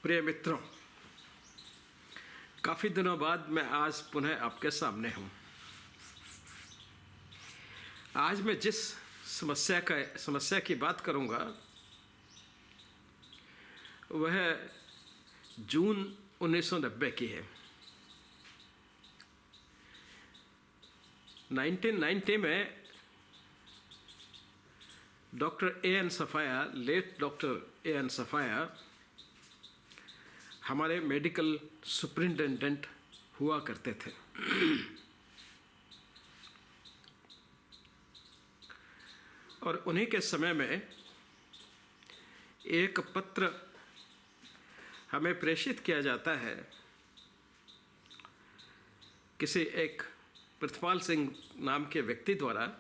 प्रिय मित्रों, काफ़ी दिनों बाद मैं आज पुनः आपके सामने हूँ। आज मैं जिस समस्या की बात करूँगा वह जून 1990 की है। 1990 में डॉक्टर ए एन सफाया, लेट डॉक्टर ए एन सफाया हमारे मेडिकल सुपरिटेंडेंट हुआ करते थे। और उन्हीं के समय में एक पत्र हमें प्रेषित किया जाता है किसी एक पृथ्वीपाल सिंह नाम के व्यक्ति द्वारा,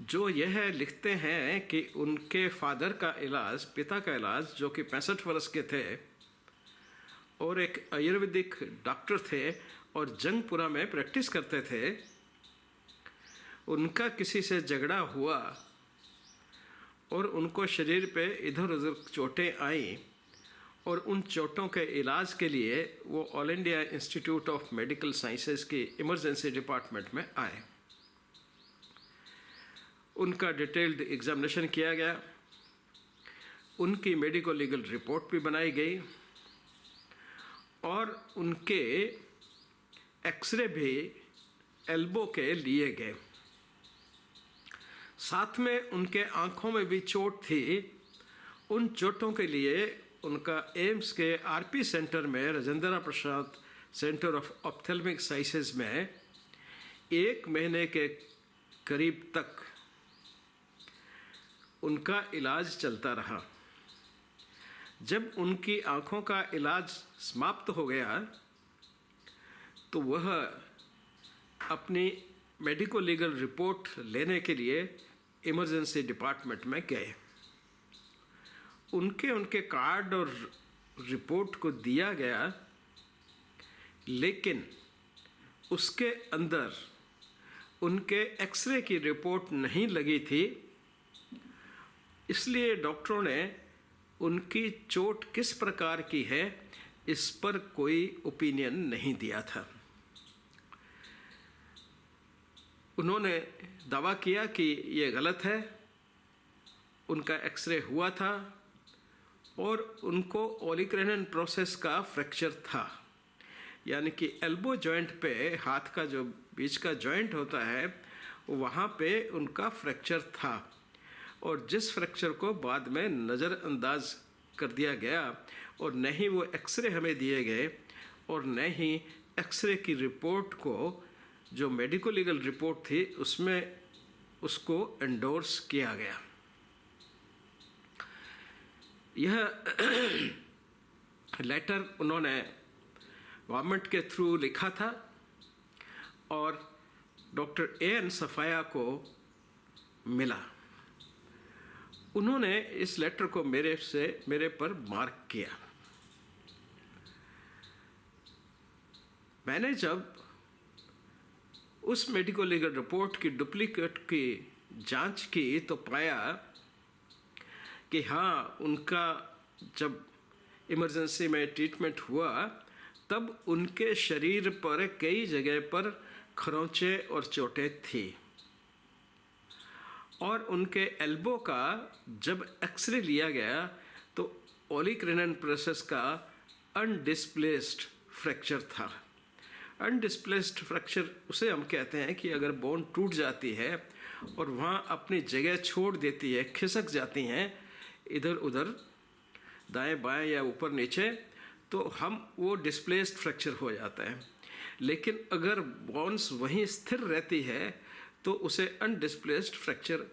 जो यह लिखते हैं कि उनके फादर का इलाज, पिता का इलाज, जो कि 65 वर्ष के थे और एक आयुर्वेदिक डॉक्टर थे और जंगपुरा में प्रैक्टिस करते थे, उनका किसी से झगड़ा हुआ और उनको शरीर पे इधर उधर चोटें आईं और उन चोटों के इलाज के लिए वो all India institute of medical sciences की इमरजेंसी डिपार्टमेंट में आए। उनका डिटेल्ड एग्जामिनेशन किया गया, उनकी मेडिको लीगल रिपोर्ट भी बनाई गई और उनके एक्सरे भी एल्बो के लिए गए। साथ में उनके आँखों में भी चोट थी। उन चोटों के लिए उनका एम्स के आरपी सेंटर में, Rajendra Prasad centre of ophthalmic sciences में 1 महीने के करीब तक उनका इलाज चलता रहा। जब उनकी आँखों का इलाज समाप्त हो गया तो वह अपनी मेडिको लीगल रिपोर्ट लेने के लिए इमरजेंसी डिपार्टमेंट में गए। उनके कार्ड और रिपोर्ट को दिया गया, लेकिन उसके अंदर उनके एक्सरे की रिपोर्ट नहीं लगी थी। इसलिए डॉक्टरों ने उनकी चोट किस प्रकार की है इस पर कोई ओपिनियन नहीं दिया था। उन्होंने दावा किया कि ये गलत है, उनका एक्सरे हुआ था और उनको ओलिक्रेनन प्रोसेस का फ्रैक्चर था, यानी कि एल्बो जॉइंट पे, हाथ का जो बीच का जॉइंट होता है, वहाँ पे उनका फ्रैक्चर था और जिस फ्रैक्चर को बाद में नज़रअंदाज कर दिया गया और न ही वो एक्सरे हमें दिए गए और न ही एक्सरे की रिपोर्ट को, जो मेडिको लीगल रिपोर्ट थी, उसमें उसको एंडोर्स किया गया। यह लेटर उन्होंने गवर्नमेंट के थ्रू लिखा था और डॉक्टर ए एन सफाया को मिला। उन्होंने इस लेटर को मेरे पर मार्क किया। मैंने जब उस मेडिको लीगल रिपोर्ट की डुप्लीकेट की जांच की तो पाया कि हाँ, उनका जब इमरजेंसी में ट्रीटमेंट हुआ तब उनके शरीर पर कई जगह पर खरोंचे और चोटें थी और उनके एल्बो का जब एक्सरे लिया गया तो ओलिक्रेनन प्रोसेस का अनडिस्प्लेस्ड फ्रैक्चर था। अनडिस्प्लेस्ड फ्रैक्चर उसे हम कहते हैं कि अगर बोन टूट जाती है और वहाँ अपनी जगह छोड़ देती है, खिसक जाती हैं इधर उधर, दाएं बाएं या ऊपर नीचे, तो हम वो डिस्प्लेस्ड फ्रैक्चर हो जाता है। लेकिन अगर बोन्स वहीं स्थिर रहती है तो उसे अनडिस्प्लेस्ड फ्रैक्चर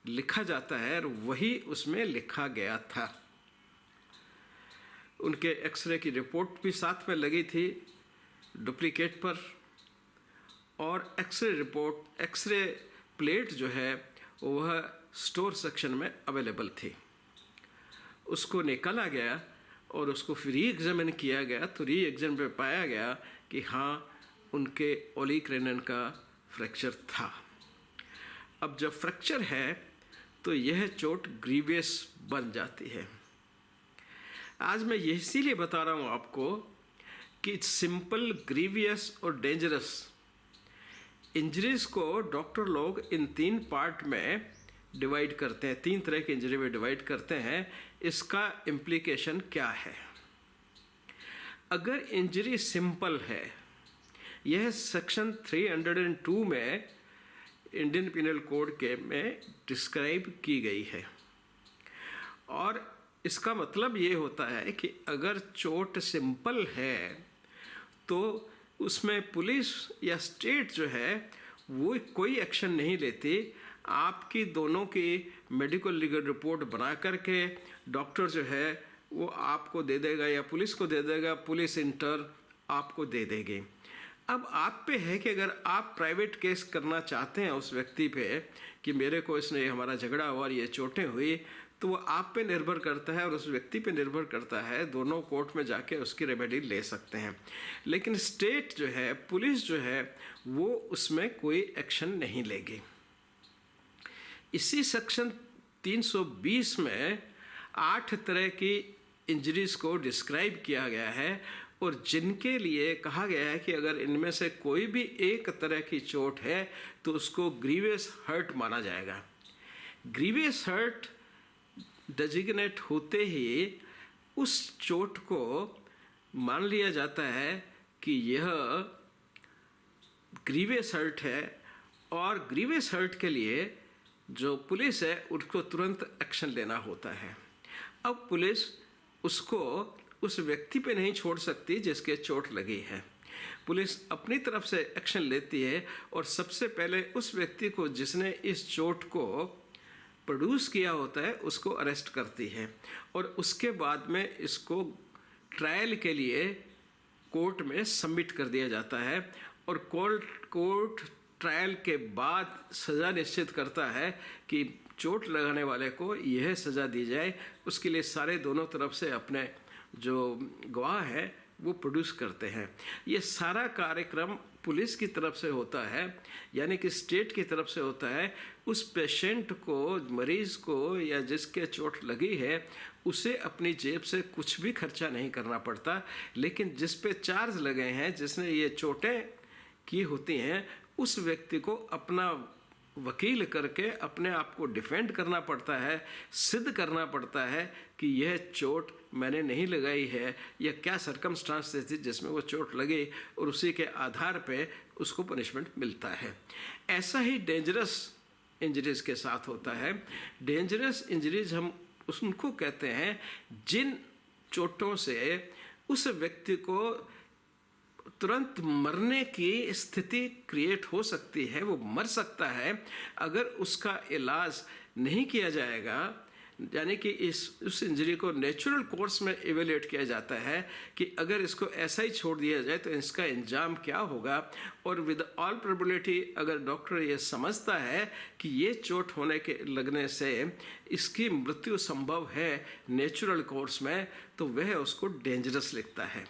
लिखा जाता है और वही उसमें लिखा गया था। उनके एक्सरे की रिपोर्ट भी साथ में लगी थी डुप्लीकेट पर और एक्सरे रिपोर्ट, एक्सरे प्लेट जो है वह स्टोर सेक्शन में अवेलेबल थी। उसको निकाला गया और उसको री एग्जामिन किया गया तो री एग्जामिन में पाया गया कि हाँ, उनके ओलिक्रेनन का फ्रैक्चर था। अब जब फ्रैक्चर है तो यह चोट ग्रीवियस बन जाती है। आज मैं ये इसीलिए बता रहा हूँ आपको कि सिंपल, ग्रीवियस और डेंजरस इंजरीज को डॉक्टर लोग इन 3 पार्ट में डिवाइड करते हैं, 3 तरह की इंजरी में डिवाइड करते हैं। इसका इम्प्लीकेशन क्या है? अगर इंजरी सिंपल है, यह सेक्शन 302 में इंडियन पिनल कोड के में डिस्क्राइब की गई है, और इसका मतलब ये होता है कि अगर चोट सिंपल है तो उसमें पुलिस या स्टेट जो है वो कोई एक्शन नहीं लेती। आपकी दोनों की मेडिकल लीगल रिपोर्ट बना करके डॉक्टर जो है वो आपको दे देगा या पुलिस को दे देगा, पुलिस इंटर आपको दे देगी। अब आप पे है कि अगर आप प्राइवेट केस करना चाहते हैं उस व्यक्ति पे कि मेरे को इसने हमारा झगड़ा हुआ और ये चोटें हुई, तो वो आप पे निर्भर करता है और उस व्यक्ति पे निर्भर करता है। दोनों कोर्ट में जाके उसकी रेमेडी ले सकते हैं, लेकिन स्टेट जो है, पुलिस जो है, वो उसमें कोई एक्शन नहीं लेगी। इसी सेक्शन 320 में 8 तरह की इंजरीज को डिस्क्राइब किया गया है, और जिनके लिए कहा गया है कि अगर इनमें से कोई भी एक तरह की चोट है तो उसको ग्रीवियस हर्ट माना जाएगा। ग्रीवियस हर्ट डेजिग्नेट होते ही उस चोट को मान लिया जाता है कि यह ग्रीवियस हर्ट है, और ग्रीवियस हर्ट के लिए जो पुलिस है उसको तुरंत एक्शन लेना होता है। अब पुलिस उसको उस व्यक्ति पे नहीं छोड़ सकती जिसके चोट लगी है। पुलिस अपनी तरफ से एक्शन लेती है और सबसे पहले उस व्यक्ति को जिसने इस चोट को प्रोड्यूस किया होता है उसको अरेस्ट करती है, और उसके बाद में इसको ट्रायल के लिए कोर्ट में सबमिट कर दिया जाता है, और कोर्ट ट्रायल के बाद सज़ा निश्चित करता है कि चोट लगाने वाले को यह सज़ा दी जाए। उसके लिए सारे दोनों तरफ से अपने जो गवाह है वो प्रोड्यूस करते हैं। ये सारा कार्यक्रम पुलिस की तरफ से होता है, यानी कि स्टेट की तरफ से होता है। उस पेशेंट को, मरीज़ को या जिसके चोट लगी है उसे अपनी जेब से कुछ भी खर्चा नहीं करना पड़ता, लेकिन जिस पे चार्ज लगे हैं, जिसने ये चोटें की होती हैं, उस व्यक्ति को अपना वकील करके अपने आप को डिफेंड करना पड़ता है, सिद्ध करना पड़ता है कि यह चोट मैंने नहीं लगाई है या क्या सर्कमस्टांसेस थी जिसमें वो चोट लगी, और उसी के आधार पे उसको पनिशमेंट मिलता है। ऐसा ही डेंजरस इंजरीज के साथ होता है। डेंजरस इंजरीज हम उनको कहते हैं जिन चोटों से उस व्यक्ति को तुरंत मरने की स्थिति क्रिएट हो सकती है, वो मर सकता है अगर उसका इलाज नहीं किया जाएगा। यानी कि उस इंजरी को नेचुरल कोर्स में इवेल्युएट किया जाता है कि अगर इसको ऐसा ही छोड़ दिया जाए तो इसका इंजाम क्या होगा, और विद ऑल प्रोबेबिलिटी अगर डॉक्टर ये समझता है कि ये चोट होने के लगने से इसकी मृत्यु संभव है नेचुरल कोर्स में, तो वह उसको डेंजरस लिखता है।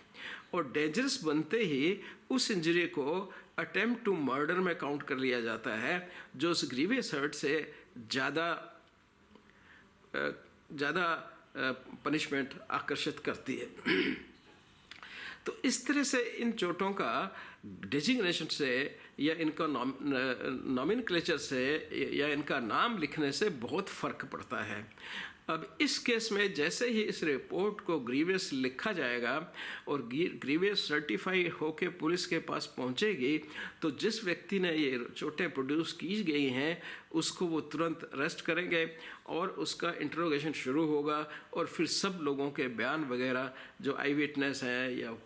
और डेंजरस बनते ही उस इंजरी को अटेम्प्ट टू मर्डर में काउंट कर लिया जाता है, जो उस ग्रीवियस हर्ट से ज़्यादा पनिशमेंट आकर्षित करती है। तो इस तरह से इन चोटों का डेजिग्नेशन से या इनका नॉमिनक्लेचर से या इनका नाम लिखने से बहुत फ़र्क पड़ता है। अब इस केस में जैसे ही इस रिपोर्ट को ग्रीवियस लिखा जाएगा और ग्रीवियस सर्टिफाई होके पुलिस के पास पहुंचेगी, तो जिस व्यक्ति ने ये चोटें प्रोड्यूस की गई हैं उसको वो तुरंत अरेस्ट करेंगे और उसका इंटरोगेशन शुरू होगा, और फिर सब लोगों के बयान वगैरह जो आई विटनेस हैं या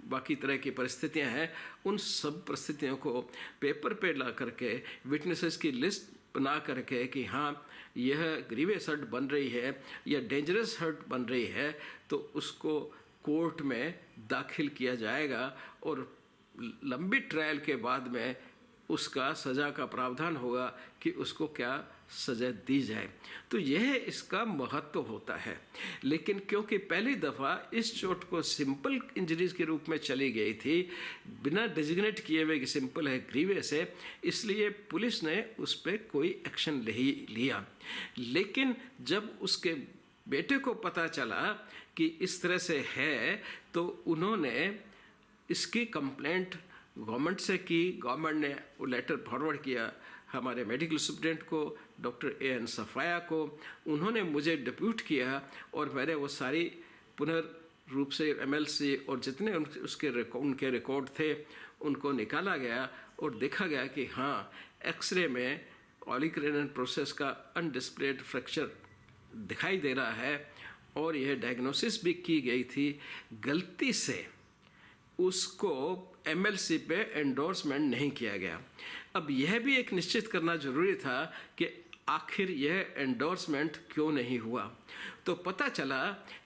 बाकी तरह की परिस्थितियां हैं, उन सब परिस्थितियों को पेपर पे ला करके विटनेसेस की लिस्ट बना करके कि हाँ यह ग्रीवियस हर्ट बन रही है या डेंजरस हर्ट बन रही है, तो उसको कोर्ट में दाखिल किया जाएगा और लंबी ट्रायल के बाद में उसका सज़ा का प्रावधान होगा कि उसको क्या सज़ा दी जाए। तो यह इसका महत्व होता है। लेकिन क्योंकि पहली दफ़ा इस चोट को सिंपल इंजरीज के रूप में चली गई थी, बिना डेजिग्नेट किए हुए कि सिंपल है, ग्रीवियस है, इसलिए पुलिस ने उस पर कोई एक्शन नहीं लिया। लेकिन जब उसके बेटे को पता चला कि इस तरह से है, तो उन्होंने इसकी कंप्लेंट गवर्नमेंट से की। गवर्नमेंट ने वो लेटर फॉरवर्ड किया हमारे मेडिकल सुप्रिटेंडेंट को, डॉक्टर ए.एन. सफाया को। उन्होंने मुझे डिप्यूट किया और मैंने वो सारी पुनर्रूप से एमएलसी और जितने उनके रिकॉर्ड थे उनको निकाला गया और देखा गया कि हाँ, एक्सरे में ऑलिक्रेनन प्रोसेस का अनडिस्प्लेड फ्रैक्चर दिखाई दे रहा है और यह डायग्नोसिस भी की गई थी। गलती से उसको एमएलसी पे एंडोर्समेंट नहीं किया गया। अब यह भी एक निश्चित करना जरूरी था कि आखिर यह एंडोर्समेंट क्यों नहीं हुआ। तो पता चला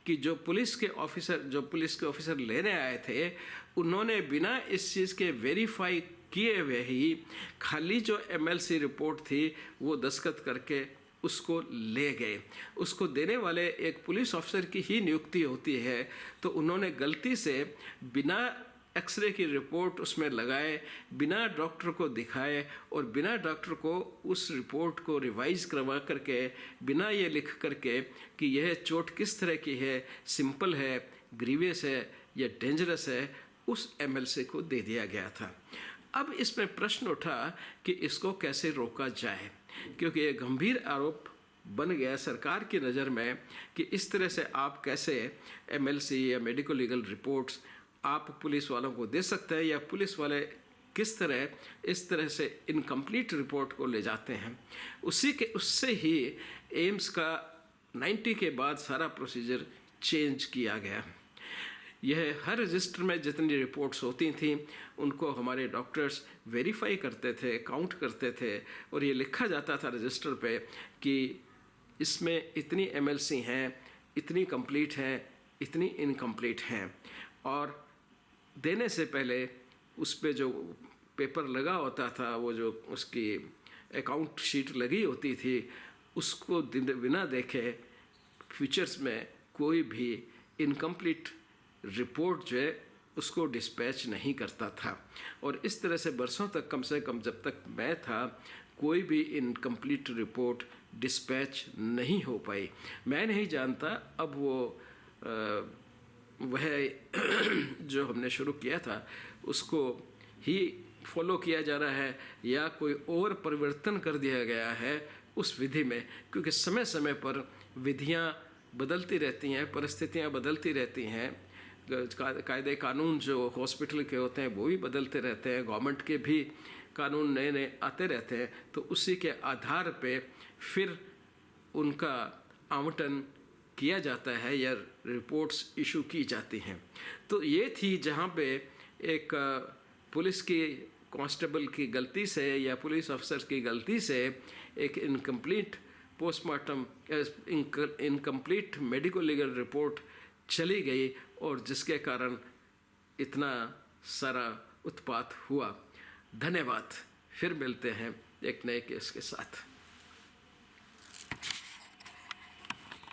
कि जो पुलिस के ऑफिसर लेने आए थे, उन्होंने बिना इस चीज़ के वेरीफाई किए हुए ही खाली जो एमएलसी रिपोर्ट थी वो दस्तखत करके उसको ले गए। उसको देने वाले एक पुलिस ऑफिसर की ही नियुक्ति होती है, तो उन्होंने गलती से बिना एक्सरे की रिपोर्ट उसमें लगाए, बिना डॉक्टर को दिखाए और बिना डॉक्टर को उस रिपोर्ट को रिवाइज करवा करके, बिना ये लिख करके कि यह चोट किस तरह की है, सिंपल है, ग्रीवियस है या डेंजरस है, उस एमएलसी को दे दिया गया था। अब इसमें प्रश्न उठा कि इसको कैसे रोका जाए, क्योंकि ये गंभीर आरोप बन गया सरकार की नज़र में कि इस तरह से आप कैसे एमएलसी या मेडिको लीगल रिपोर्ट्स आप पुलिस वालों को दे सकते हैं, या पुलिस वाले किस तरह इस तरह से इनकम्प्लीट रिपोर्ट को ले जाते हैं। उससे ही एम्स का 90 के बाद सारा प्रोसीजर चेंज किया गया। यह हर रजिस्टर में जितनी रिपोर्ट्स होती थी उनको हमारे डॉक्टर्स वेरीफाई करते थे, काउंट करते थे और ये लिखा जाता था रजिस्टर पे कि इसमें इतनी एमएलसी हैं, इतनी कंप्लीट हैं, इतनी इनकम्प्लीट हैं। और देने से पहले उस पे जो पेपर लगा होता था, वो जो उसकी अकाउंट शीट लगी होती थी, उसको बिना देखे फ्यूचर्स में कोई भी इनकम्प्लीट रिपोर्ट जो है उसको डिस्पैच नहीं करता था। और इस तरह से बरसों तक, कम से कम जब तक मैं था, कोई भी इनकम्प्लीट रिपोर्ट डिस्पैच नहीं हो पाई। मैं नहीं जानता अब वो वह जो हमने शुरू किया था उसको ही फॉलो किया जा रहा है या कोई और परिवर्तन कर दिया गया है उस विधि में, क्योंकि समय समय पर विधियां बदलती रहती हैं, परिस्थितियां बदलती रहती हैं, कायदे कानून जो हॉस्पिटल के होते हैं वो भी बदलते रहते हैं, गवर्नमेंट के भी कानून नए नए आते रहते हैं। तो उसी के आधार पे फिर उनका आवंटन किया जाता है या रिपोर्ट्स इशू की जाती हैं। तो ये थी जहाँ पे एक पुलिस की कांस्टेबल की गलती से या पुलिस अफसर की गलती से एक incomplete postmortem, incomplete medico legal report चली गई और जिसके कारण इतना सारा उत्पात हुआ। धन्यवाद। फिर मिलते हैं एक नए केस के साथ।